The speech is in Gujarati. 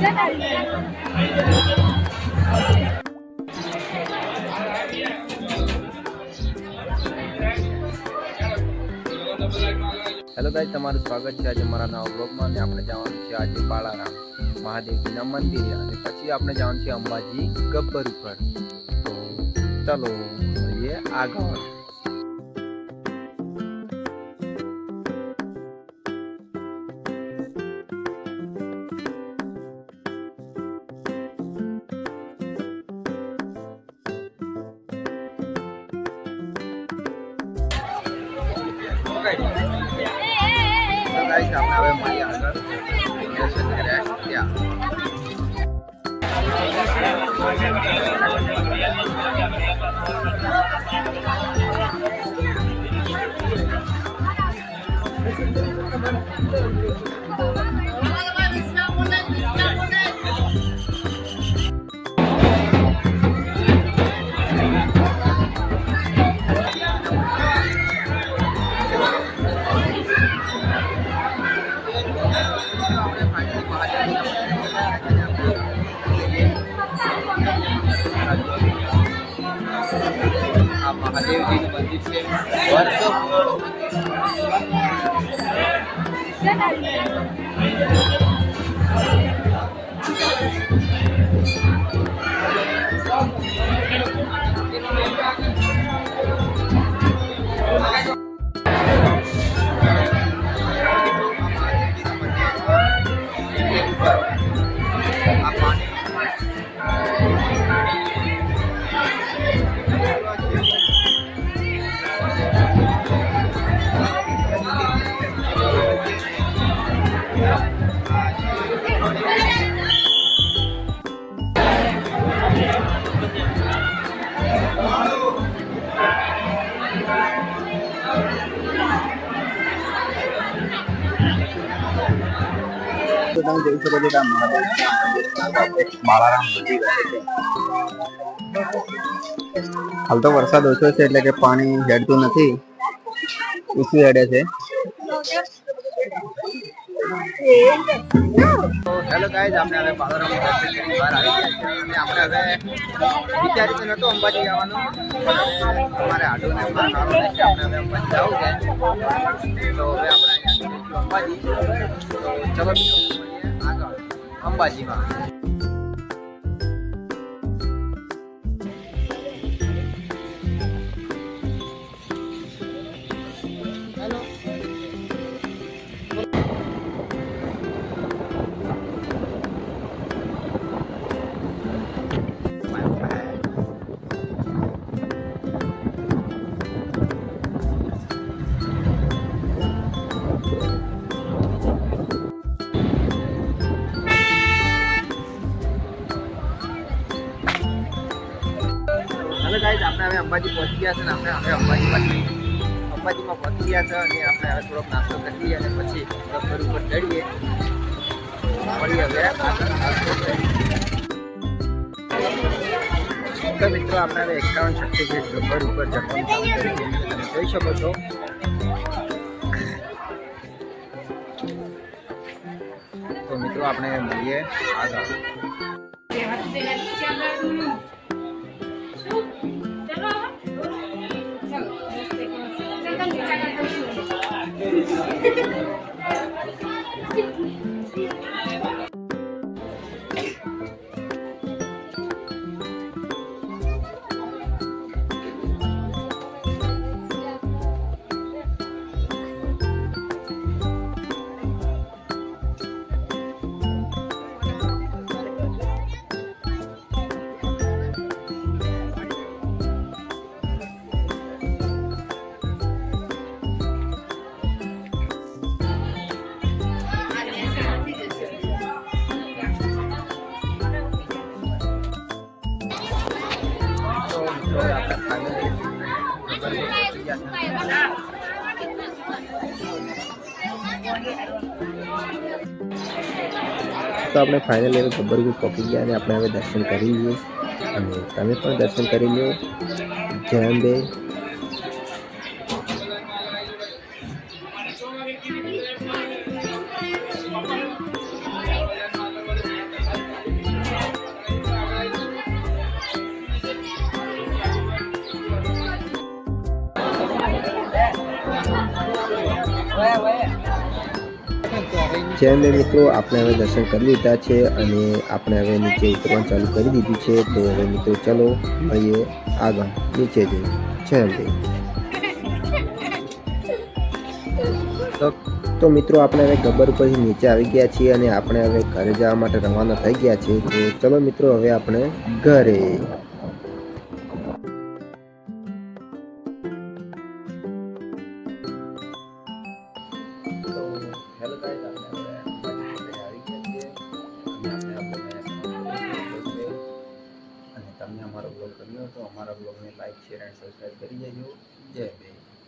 હેલો ગાઈસ, તમારું સ્વાગત છે આજે મારા નવા બ્લોગમાં. અને આપણે જવાનું છે આજે બાળારામ મહાદેવજીના મંદિરે અને પછી આપણે જવાનું છે અંબાજી ગબ્બર ઉપર. તો ચાલો મળીએ આગળ. તો ગાઈસ આપણે હવે મળીએ આગળ દર્શન કર્યા ત્યાં. મહાદેવજીનું મંદિર છે. તો તમે જોઈ શકો છો કે આ બાળારામ મંદિર છે. હાલ તો વરસાદ ઓછો છે એટલે કે પાણી હેડતું નથી, ઓછું હેડે છે. હેલો ગાઈઝ, આપણે હવે બાળારામ દર્શન બહાર આવી ગયા છે અને આપણે હવે વિચાર્યું તો નહોતું અંબાજી જવાનું, અમારે આડું ને આપણે હવે અંબાજી જવું છે. તો હવે આપણે અંબાજી, તો ચલો આગળ અંબાજીમાં. આપણે હવે અંબાજી પહોંચી ગયા છે ને આપણે હવે અંબાજીમાં પહોંચી ગયા છે અને આપણે હવે થોડોક નાસ્તો કરી લઈએ અને પછી ગબ્બર ઉપર ચડીએ. મળીએ હવે તો મિત્રો, આપણે હવે 51 શક્તિપીઠ ગબ્બર ઉપર જવાનું ચાલુ કરી તમે જોઈ શકો છો. તો મિત્રો આપણે મળીએ આગળ. તો આપણે ફાઇનલી હવે ગબ્બર ઉપર પહોંચી ગયા અને આપણે હવે દર્શન કરી લઈએ અને તમે પણ દર્શન કરી લો. જય અંબે. જેમ મિત્રો આપણે હવે દર્શન કરી લીધા છે અને આપણે હવે નીચે ઉતરવાનું ચાલુ કરી દીધું છે. તો હવે મિત્રો ચલો મળીએ આગળ નીચે જઈએ. જેમ તો મિત્રો આપણે હવે ગબ્બર પરથી નીચે આવી ગયા છીએ અને આપણે હવે ઘરે જવા માટે રવાના થઈ ગયા છે. તો ચલો મિત્રો હવે આપણે ઘરે. હેલો ગાઈસ, આપણે હવે અંબાજી આવી ગયા છીએ અને તમને અમારો બ્લોગ ગમ્યો તો અમારા બ્લોગને લાઈક શેર અને સબસ્ક્રાઈબ કરી દેજો. જય